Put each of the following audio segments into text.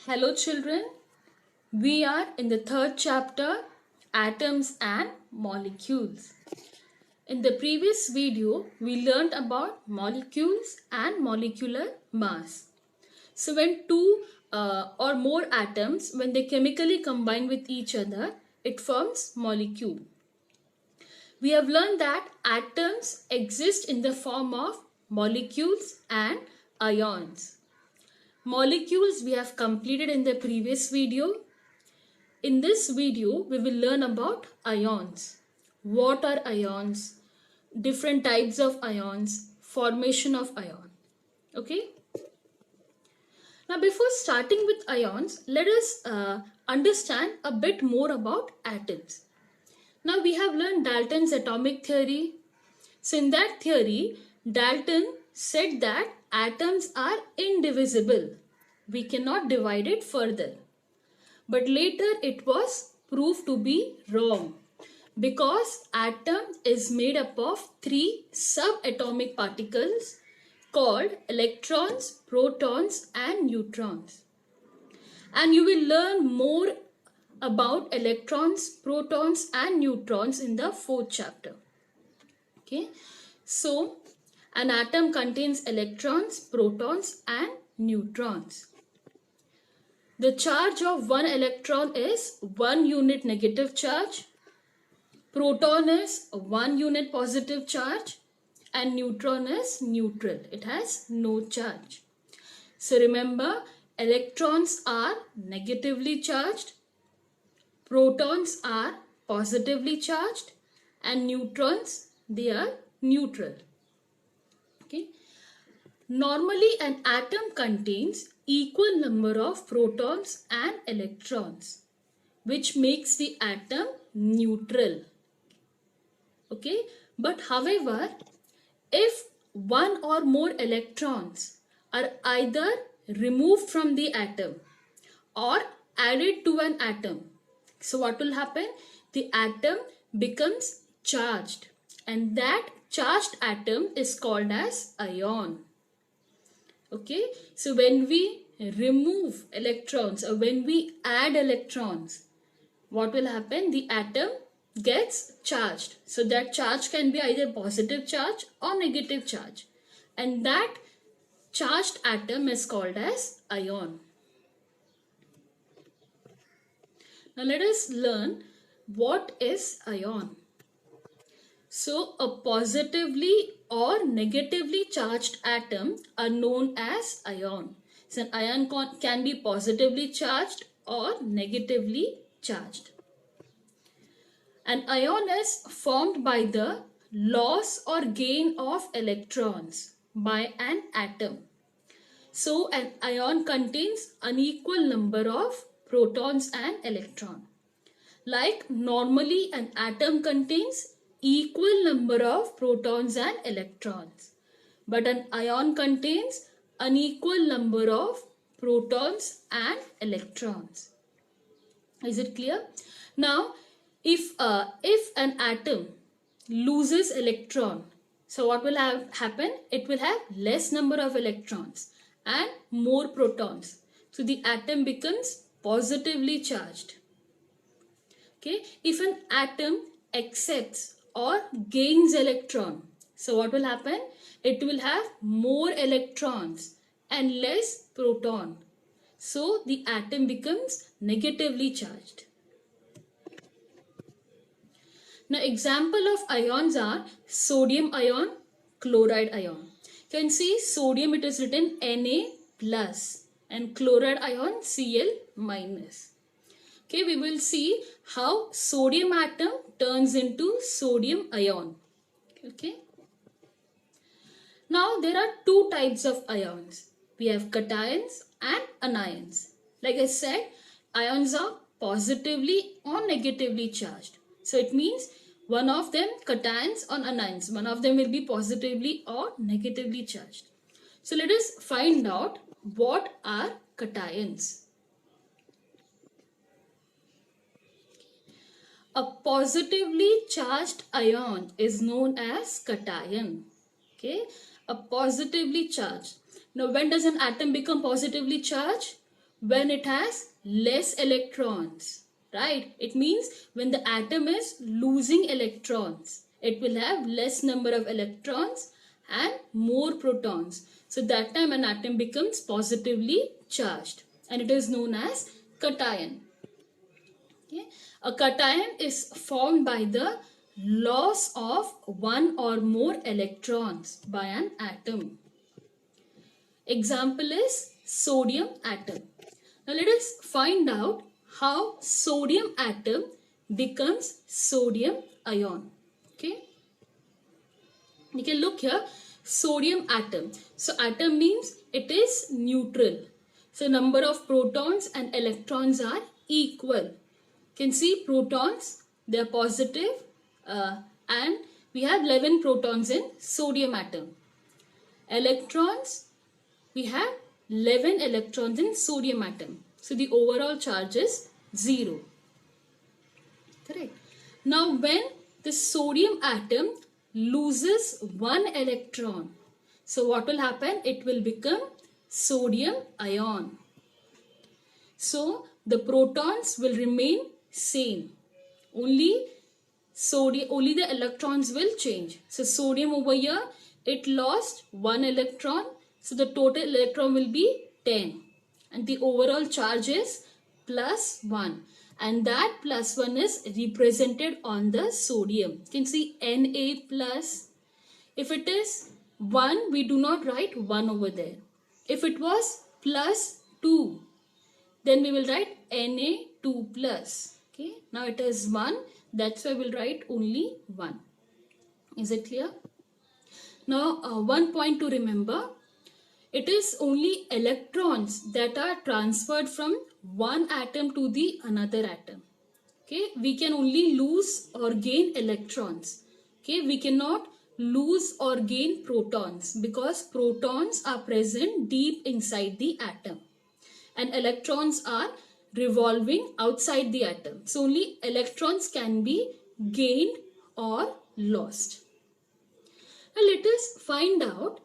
Hello children, we are in the third chapter, Atoms and Molecules. In the previous video, we learned about molecules and molecular mass. So when two or more atoms, when they chemically combine with each other, it forms molecule. We have learned that atoms exist in the form of molecules and ions. Molecules we have completed in the previous video. In this video, we will learn about ions. What are ions? Different types of ions, formation of ion. Okay. Now, before starting with ions, let us understand a bit more about atoms. Now, we have learned Dalton's atomic theory. So, in that theory, Dalton said that atoms are indivisible. We cannot divide it further. But later it was proved to be wrong because atom is made up of three subatomic particles called electrons, protons and neutrons. And you will learn more about electrons, protons and neutrons in the fourth chapter. Okay, so an atom contains electrons, protons and neutrons. The charge of one electron is 1 unit negative charge, proton is 1 unit positive charge and neutron is neutral. It has no charge. So remember, electrons are negatively charged, protons are positively charged and neutrons, they are neutral. Okay. Normally an atom contains equal number of protons and electrons, which makes the atom neutral. Okay, but however, if one or more electrons are either removed from the atom or added to an atom, so what will happen? The atom becomes charged and that charged atom is called as ion. Okay, so when we remove electrons or when we add electrons, what will happen? The atom gets charged. So that charge can be either positive charge or negative charge. And that charged atom is called as ion. Now let us learn what is ion. So a positively or negatively charged atom are known as ion. So an ion can be positively charged or negatively charged. An ion is formed by the loss or gain of electrons by an atom. So an ion contains unequal number of protons and electrons. Like normally an atom contains equal number of protons and electrons, but an ion contains unequal number of protons and electrons. Is it clear? Now, if an atom loses electron, so what will happen? It will have less number of electrons and more protons. So the atom becomes positively charged. Okay, if an atom accepts or gains electron, so what will happen? It will have more electrons and less proton. So the atom becomes negatively charged. Now example of ions are sodium ion, chloride ion. You can see sodium, it is written Na plus and chloride ion Cl minus. Okay, we will see how sodium atom turns into sodium ion. Okay. Now there are two types of ions. We have cations and anions. Like I said, ions are positively or negatively charged. So it means one of them cations or anions. One of them will be positively or negatively charged. So let us find out what are cations. A positively charged ion is known as cation. Okay, a positively charged. Now when does an atom become positively charged? when it has less electrons, right? It means when the atom is losing electrons, it will have less number of electrons and more protons. So that time an atom becomes positively charged and it is known as cation. Okay? A cation is formed by the loss of one or more electrons by an atom. Example is sodium atom. Now let us find out how sodium atom becomes sodium ion. Okay, you can look here, sodium atom. So atom means it is neutral. So number of protons and electrons are equal. You can see protons, they are positive, and we have 11 protons in sodium atom. Electrons, we have 11 electrons in sodium atom. So the overall charge is 0. Correct. Now when the sodium atom loses one electron, so what will happen? It will become sodium ion. So the protons will remain same. Only the electrons will change. So sodium over here, it lost one electron. So the total electron will be 10. And the overall charge is +1. And that +1 is represented on the sodium. You can see Na plus. If it is 1, we do not write 1 over there. If it was +2, then we will write Na2 plus. Okay. Now it is 1. That's why we'll write only 1. Is it clear? Now one point to remember. It is only electrons that are transferred from one atom to the another atom. Okay, we can only lose or gain electrons. Okay, we cannot lose or gain protons because protons are present deep inside the atom and electrons are revolving outside the atom. So only electrons can be gained or lost. Now let us find out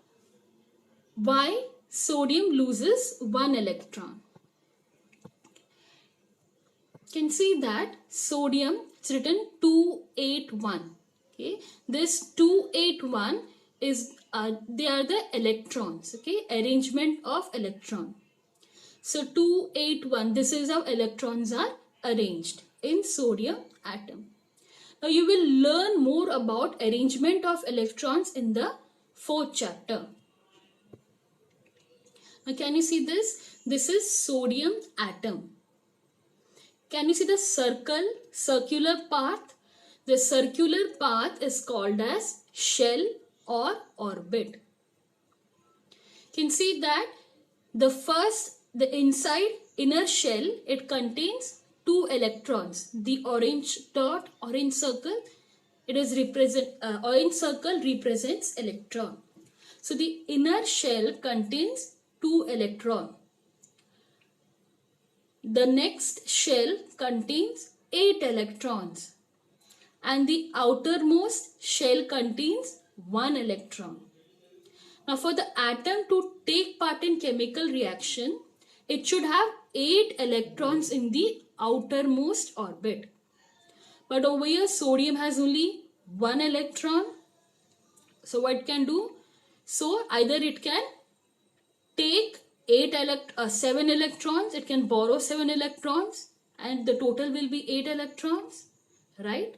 why sodium loses one electron. You can see that sodium, it's written 281. Okay, this 281 is they are the electrons. Okay, arrangement of electron. So 281, this is how electrons are arranged in sodium atom. Now you will learn more about arrangement of electrons in the 4th chapter. Now can you see this? This is sodium atom. Can you see the circular path? The circular path is called as shell or orbit. You can see that the inside inner shell, it contains 2 electrons. The orange dot, orange circle, it is orange circle represents electron. So the inner shell contains 2 electrons. The next shell contains 8 electrons and the outermost shell contains 1 electron. Now for the atom to take part in chemical reaction, it should have 8 electrons in the outermost orbit. But over here sodium has only 1 electron. So what it can do? So either it can take 7 electrons, it can borrow 7 electrons and the total will be 8 electrons, right?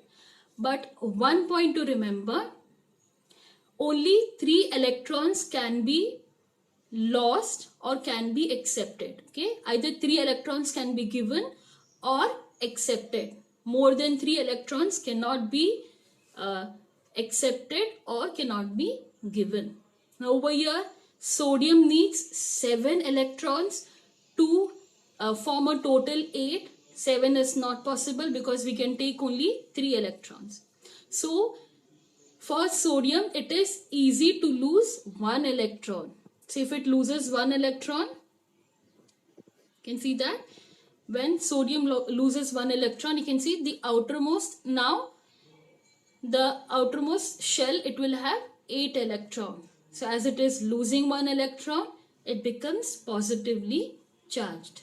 But one point to remember, only 3 electrons can be lost or can be accepted. Okay, either 3 electrons can be given or accepted. More than 3 electrons cannot be accepted or cannot be given. Now over here sodium needs 7 electrons to form a total 8. 7 is not possible because we can take only 3 electrons. So for sodium it is easy to lose 1 electron. So if it loses 1 electron, you can see that when sodium loses 1 electron, you can see the outermost, now the outermost shell, it will have 8 electrons. So as it is losing 1 electron, it becomes positively charged.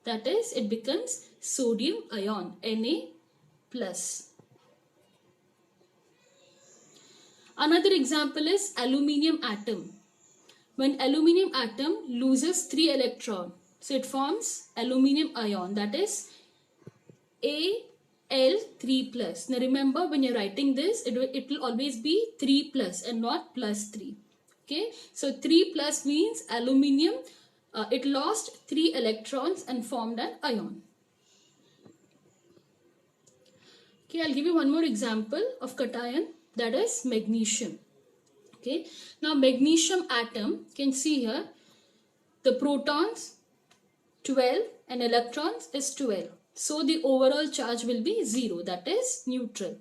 That is, it becomes sodium ion, Na plus. Another example is aluminium atom. When aluminium atom loses 3 electrons, so it forms aluminium ion, that is Al3 plus. Now remember, when you're writing this, it will always be 3 plus and not plus 3. Okay, so 3 plus means aluminium, it lost 3 electrons and formed an ion. Okay, I'll give you one more example of cation, that is magnesium. Okay, now magnesium atom, you can see here, the protons 12 and electrons is 12. So the overall charge will be 0, that is neutral.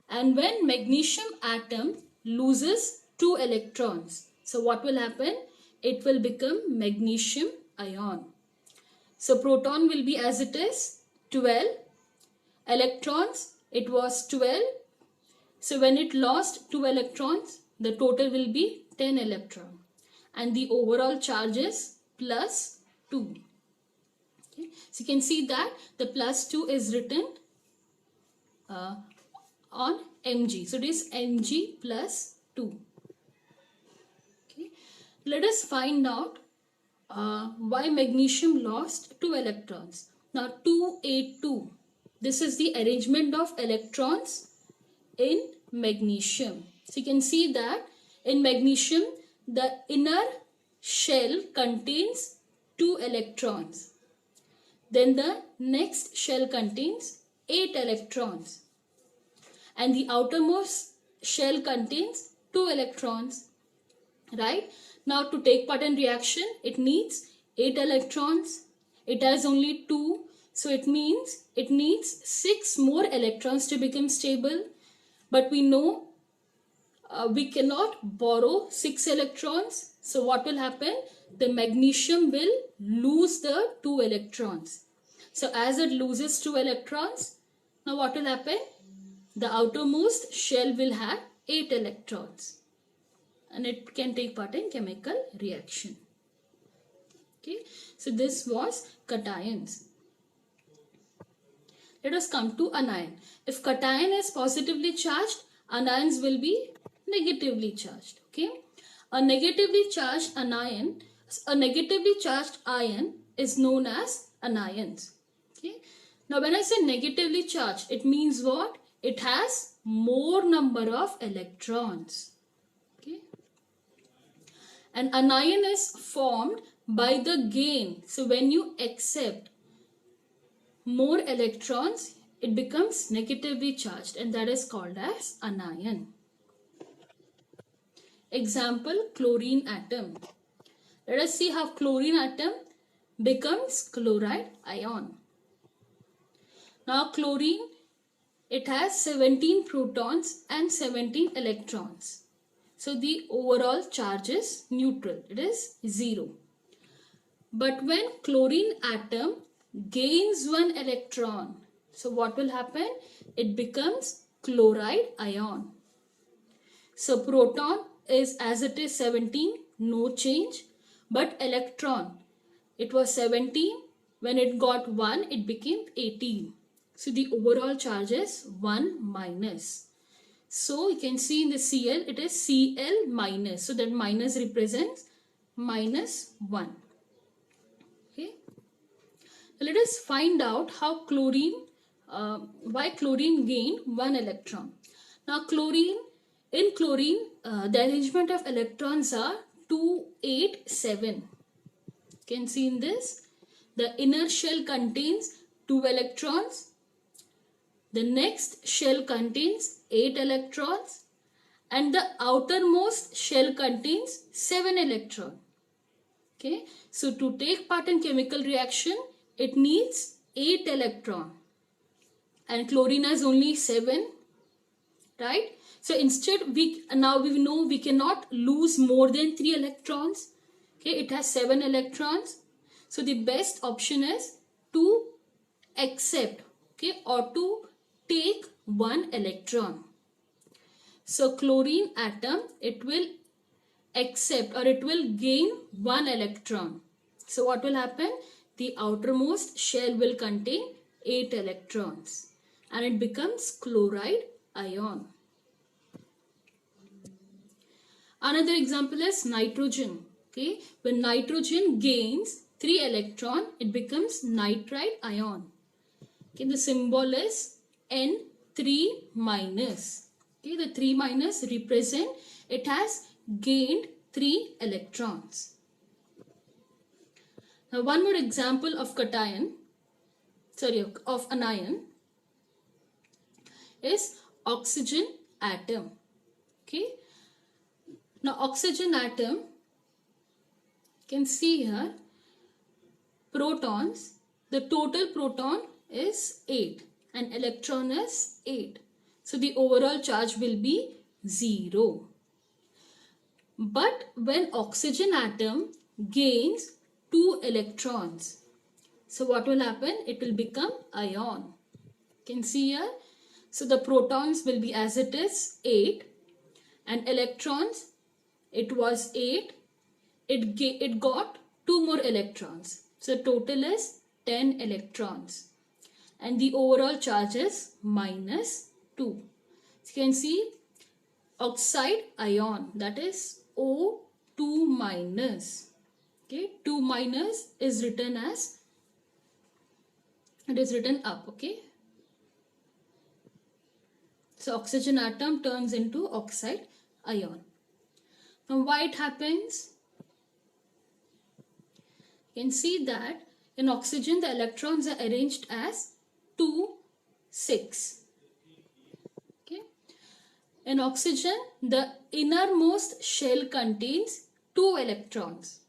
And when magnesium atom loses 2 electrons, so what will happen? It will become magnesium ion. So proton will be as it is 12, electrons it was 12. So when it lost 2 electrons, the total will be 10 electrons. And the overall charge is plus 2. Okay. So you can see that the plus 2 is written on Mg. So it is Mg plus 2. Okay. Let us find out why magnesium lost 2 electrons. Now 2, 8, 2. This is the arrangement of electrons in magnesium. So you can see that in magnesium, the inner shell contains 2 electrons. Then the next shell contains 8 electrons. And the outermost shell contains 2 electrons. Right? Now to take part in reaction, it needs 8 electrons. It has only 2. So it means it needs 6 more electrons to become stable. But we know we cannot borrow 6 electrons. So what will happen? The magnesium will lose the 2 electrons. So as it loses 2 electrons, now what will happen? The outermost shell will have 8 electrons. And it can take part in chemical reaction. Okay. So this was cations. Let us come to anion. If cation is positively charged, anions will be negatively charged. Okay. A negatively charged ion is known as anions. Okay. Now when I say negatively charged, it means what? It has more number of electrons. Okay. An anion is formed by the gain. So when you accept more electrons, it becomes negatively charged, and that is called as anion. Example, chlorine atom. Let us see how chlorine atom becomes chloride ion. Now chlorine, it has 17 protons and 17 electrons. So the overall charge is neutral. It is 0. But when chlorine atom gains 1 electron, so what will happen? It becomes chloride ion. So proton is as it is 17, no change. But electron, it was 17. When it got 1, it became 18. So the overall charge is 1 minus. So you can see in the Cl, it is Cl minus. So that minus represents minus 1. Okay. Let us find out how chlorine, why chlorine gained 1 electron. Now in chlorine, the arrangement of electrons are 2, 8, 7. You can see in this, the inner shell contains 2 electrons. The next shell contains 8 electrons. And the outermost shell contains 7 electrons. Okay. So to take part in chemical reaction, it needs 8 electrons. And chlorine has only 7. Right? So instead, now we know we cannot lose more than 3 electrons. Okay, it has 7 electrons. So the best option is to accept, okay, or to take 1 electron. So chlorine atom, it will accept or it will gain 1 electron. So what will happen? the outermost shell will contain 8 electrons and it becomes chloride ion. Another example is nitrogen. Okay, when nitrogen gains 3 electron, it becomes nitride ion. Okay, the symbol is N3 minus. Okay, the 3 minus represent it has gained 3 electrons. Now one more example of of anion is oxygen atom. Okay, now oxygen atom, you can see here protons, the total proton is 8 and electron is 8. So the overall charge will be 0. But when oxygen atom gains 2 electrons, so what will happen? It will become ion. You can see here. So the protons will be as it is 8 and electrons, it was 8. It got 2 more electrons. So total is 10 electrons. And the overall charge is minus 2. So you can see oxide ion, that is O2 minus. Okay, 2 minus is written as, it is written up. Okay, so oxygen atom turns into oxide ion. Now why it happens? You can see that in oxygen the electrons are arranged as 2, 6. Okay. In oxygen the innermost shell contains 2 electrons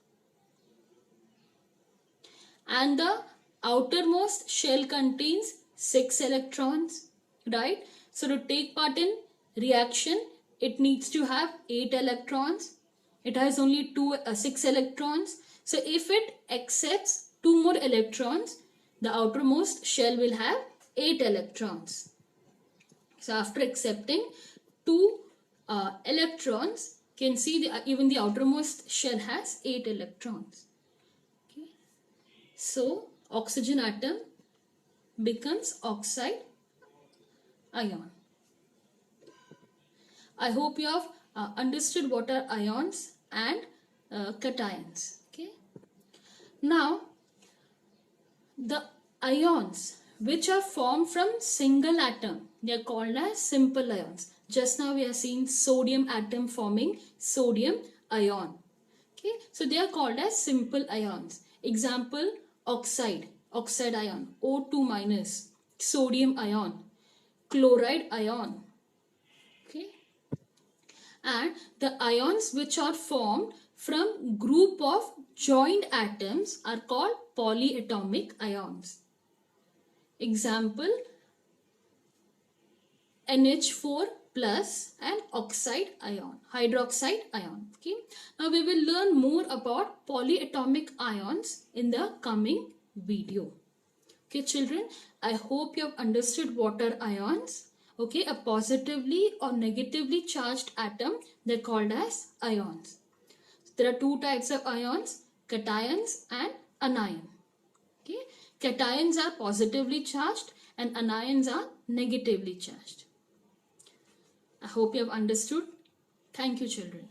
and the outermost shell contains 6 electrons, right? So to take part in reaction it needs to have 8 electrons. It has only 6 electrons. So if it accepts 2 more electrons, the outermost shell will have 8 electrons. So after accepting 2 electrons, you can see even the outermost shell has 8 electrons. Okay. So oxygen atom becomes oxide ion. I hope you have understood what are ions and cations. Okay. Now, the ions which are formed from single atom, they are called as simple ions. Just now we are seeing sodium atom forming sodium ion. Okay, so they are called as simple ions. Example, oxide ion, O2 minus, sodium ion, chloride ion. Okay, and the ions which are formed from group of joined atoms are called polyatomic ions. Example, NH4 plus and oxide ion, hydroxide ion. Okay, now we will learn more about polyatomic ions in the coming video. Okay children, I hope you have understood what are ions. Okay, a positively or negatively charged atom, they're called as ions. So there are 2 types of ions, cations and anion. Okay, cations are positively charged and anions are negatively charged. I hope you have understood. Thank you children.